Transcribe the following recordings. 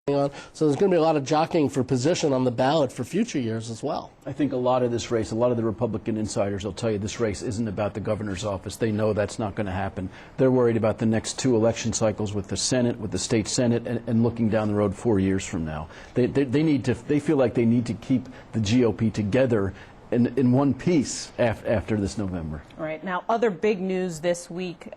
on. So there's going to be a lot of jockeying for position on the ballot for future years as well. I think a lot of this race, a lot of the Republican insiders will tell you this race isn't about the governor's office. They know that's not going to happen. They're worried about the next 2 election cycles with the Senate, with the state Senate, and looking down the road 4 years from now. They feel like they need to keep the GOP together in one piece after this November. All right. Now, other big news this week,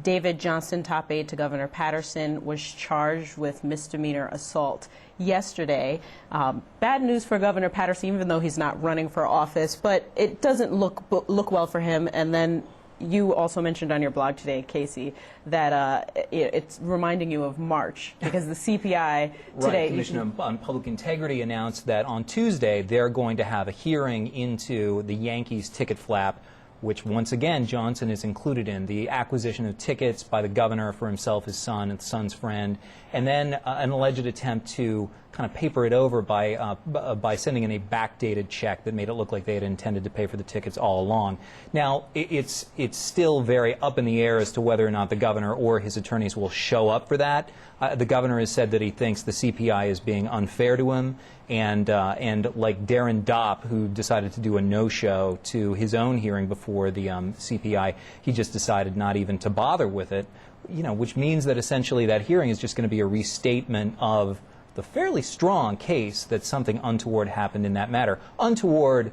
David Johnston, top aide to Governor Patterson, was charged with misdemeanor assault yesterday. Bad news for Governor Patterson, even though he's not running for office, but it doesn't look well for him. And then you also mentioned on your blog today, Casey, that it's reminding you of March because the CPI today. Right. Commission on Public Integrity announced that on Tuesday they're going to have a hearing into the Yankees ticket flap, which once again Johnson is included in, the acquisition of tickets by the governor for himself, his son, and son's friend, and then an alleged attempt to kind of paper it over by sending in a backdated check that made it look like they had intended to pay for the tickets all along. Now, it's still very up in the air as to whether or not the governor or his attorneys will show up for that. The governor has said that he thinks the CPI is being unfair to him, and like Darren Dopp, who decided to do a no-show to his own hearing before the CPI, he just decided not even to bother with it, which means that essentially that hearing is just going to be a restatement of the fairly strong case that something untoward happened in that matter. Untoward,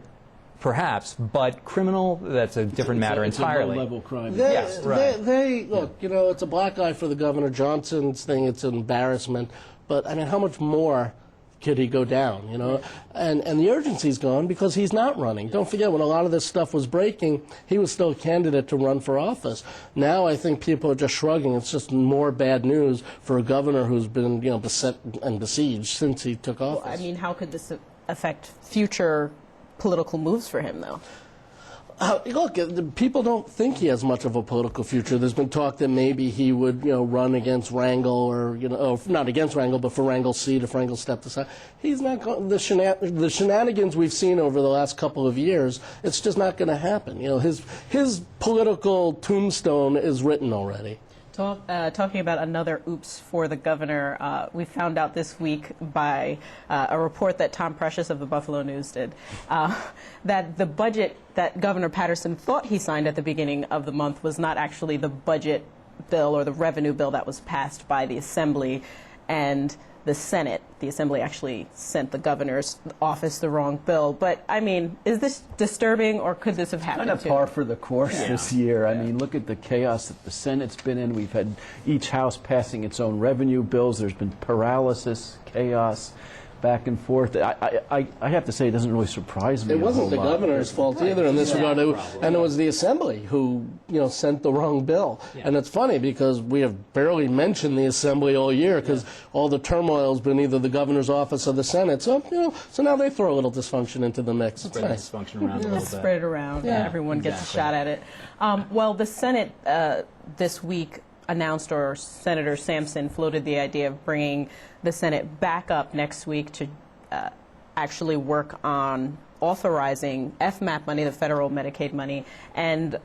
perhaps, but criminal, that's a different matter entirely. It's a low-level crime. Yes, right. They look, it's a black eye for the Governor Johnson's thing. It's an embarrassment. But, I mean, how much more could he go down, And the urgency's gone because he's not running. Don't forget, when a lot of this stuff was breaking, he was still a candidate to run for office. Now I think people are just shrugging. It's just more bad news for a governor who's been, beset and besieged since he took office. Well, I mean, how could this affect future political moves for him, though? Look, people don't think he has much of a political future. There's been talk that maybe he would, run against Rangel, or not against Rangel, but for Rangel's seat if Rangel stepped aside. He's not going. The shenanigans we've seen over the last couple of years, it's just not going to happen. His political tombstone is written already. Talking about another oops for the governor, we found out this week by a report that Tom Precious of the Buffalo News did, that the budget that Governor Patterson thought he signed at the beginning of the month was not actually the budget bill or the revenue bill that was passed by the Assembly and the Senate. The Assembly actually sent the governor's office the wrong bill. But, I mean, is this disturbing, or could this have happened Kind of par for the course this year. I mean, look at the chaos that the Senate's been in. We've had each house passing its own revenue bills. There's been paralysis, chaos, back and forth. I have to say, it doesn't really surprise me. It wasn't the governor's fault either in this regard, and it was the Assembly who, sent the wrong bill. Yeah. And it's funny because we have barely mentioned the Assembly all year because all the turmoil's been either the governor's office or the Senate. So, so now they throw a little dysfunction into the mix. It's nice. Dysfunction around a little bit. Spread it around. Yeah. Everyone gets a shot at it. Well, the Senate this week announced, or Senator Sampson floated the idea of bringing the Senate back up next week to actually work on authorizing FMAP money, the federal Medicaid money, and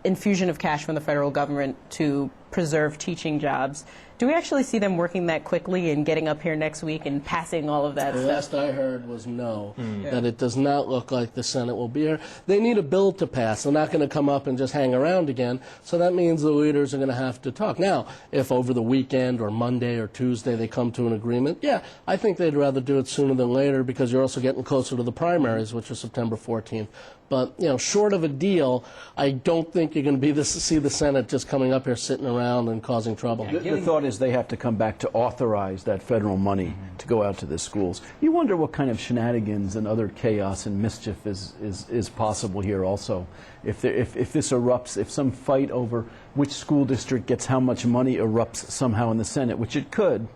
infusion of cash from the federal government to preserve teaching jobs. Do we actually see them working that quickly and getting up here next week and passing all of that stuff? The last I heard was no, that it does not look like the Senate will be here. They need a bill to pass. They're not going to come up and just hang around again, so that means the leaders are going to have to talk. Now, if over the weekend or Monday or Tuesday they come to an agreement, I think they'd rather do it sooner than later because you're also getting closer to the primaries, which are September 14th. But, short of a deal, I don't think you're going to see the Senate just coming up here sitting around and causing trouble. The thought is they have to come back to authorize that federal money to go out to the schools. You wonder what kind of shenanigans and other chaos and mischief is possible here also. If this erupts, if some fight over which school district gets how much money erupts somehow in the Senate, which it could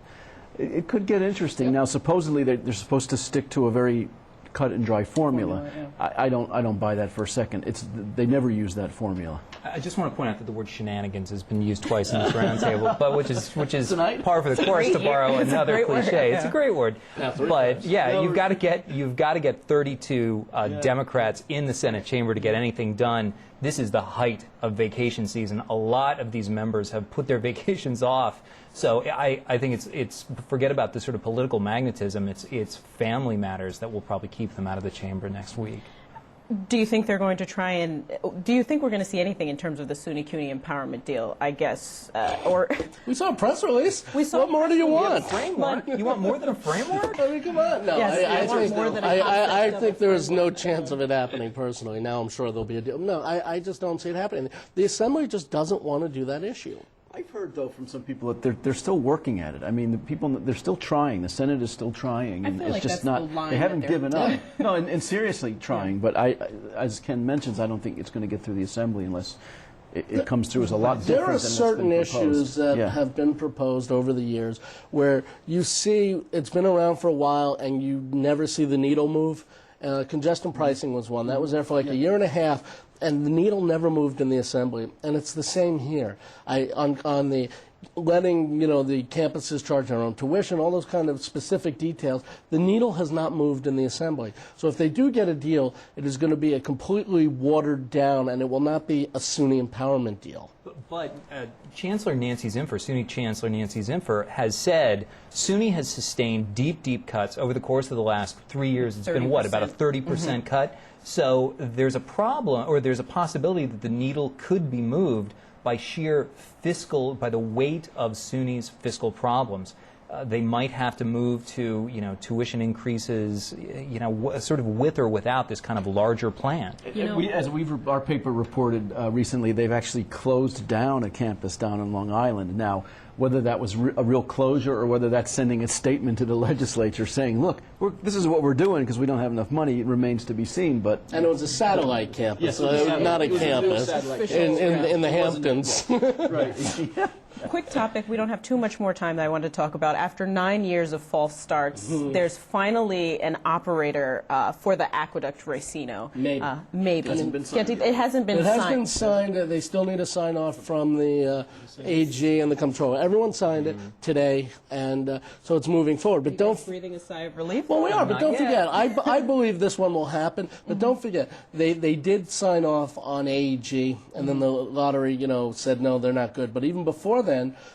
get interesting. Yep. Now, supposedly they're supposed to stick to a very cut and dry formula. I don't buy that for a second. They never use that formula. I just want to point out that the word shenanigans has been used twice in this roundtable, but which is par for the course to borrow another cliche. It's a great word. But you've got to get 32 Democrats in the Senate chamber to get anything done. This is the height of vacation season. A lot of these members have put their vacations off So I think it's forget about the sort of political magnetism. It's family matters that will probably keep them out of the chamber next week. Do you think they're going to try and? Do you think we're going to see anything in terms of the SUNY CUNY empowerment deal? I guess, or we saw a press release. We saw what more do you want? Framework? You want more than a framework? I mean, come on. No, yes, I think there is no chance of it happening personally. Now I'm sure there'll be a deal. No, I just don't see it happening. The Assembly just doesn't want to do that issue. I've heard, though, from some people that they're still working at it. I mean, the people, they're still trying. The Senate is still trying. And I feel it's like just that's not, the line they haven't that given up. No, and seriously trying. But as Ken mentions, I don't think it's going to get through the Assembly unless it comes through as a lot different than what's been proposed. There are certain issues that have been proposed over the years where you see it's been around for a while and you never see the needle move. Congestion pricing was one. That was there for like a year and a half, and the needle never moved in the Assembly. And it's the same here. On the letting the campuses charge their own tuition, all those kind of specific details, the needle has not moved in the Assembly. So if they do get a deal, it is going to be a completely watered down, and it will not be a SUNY empowerment deal. But Chancellor Nancy Zimpher, SUNY Chancellor Nancy Zimpher, has said SUNY has sustained deep cuts over the course of the last 3 years. It's been, what, about a 30% cut? So there's a problem, or there's a possibility that the needle could be moved by by the weight of SUNY's fiscal problems. They might have to move to, tuition increases, sort of with or without this kind of larger plan. As our paper reported recently, they've actually closed down a campus down in Long Island. Now, whether that was a real closure or whether that's sending a statement to the legislature saying, look, this is what we're doing because we don't have enough money, it remains to be seen. And it was a satellite campus, not a campus in the Hamptons. Right. Quick topic, we don't have too much more time that I wanted to talk about. After 9 years of false starts, there's finally an operator for the Aqueduct Racino. Maybe. It hasn't been signed. It hasn't been signed. It has been signed. They still need a sign off from the AG and the comptroller. Everyone signed it today, and so it's moving forward. But don't breathing a sigh of relief. Well, we are, but don't forget. I believe this one will happen. But don't forget, they did sign off on AEG, and then the lottery, said no, they're not good. But even before then,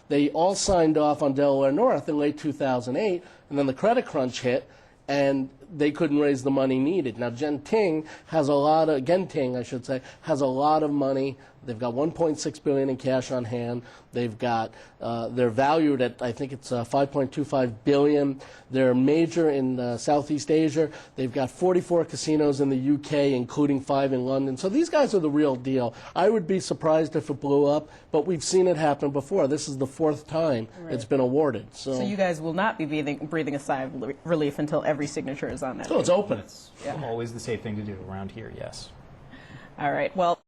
they all signed off on Delaware North in late 2008, and then the credit crunch hit, and they couldn't raise the money needed. Now, Genting, has a lot of money. They've got $1.6 billion in cash on hand. They've got, they're valued at, I think it's $5.25 billion. They're major in Southeast Asia. They've got 44 casinos in the UK, including 5 in London. So these guys are the real deal. I would be surprised if it blew up, but we've seen it happen before. This is the 4th time it's been awarded. So you guys will not be breathing a sigh of relief until every signature is on that. So it's open. It's always the safe thing to do around here, yes. All right. Well.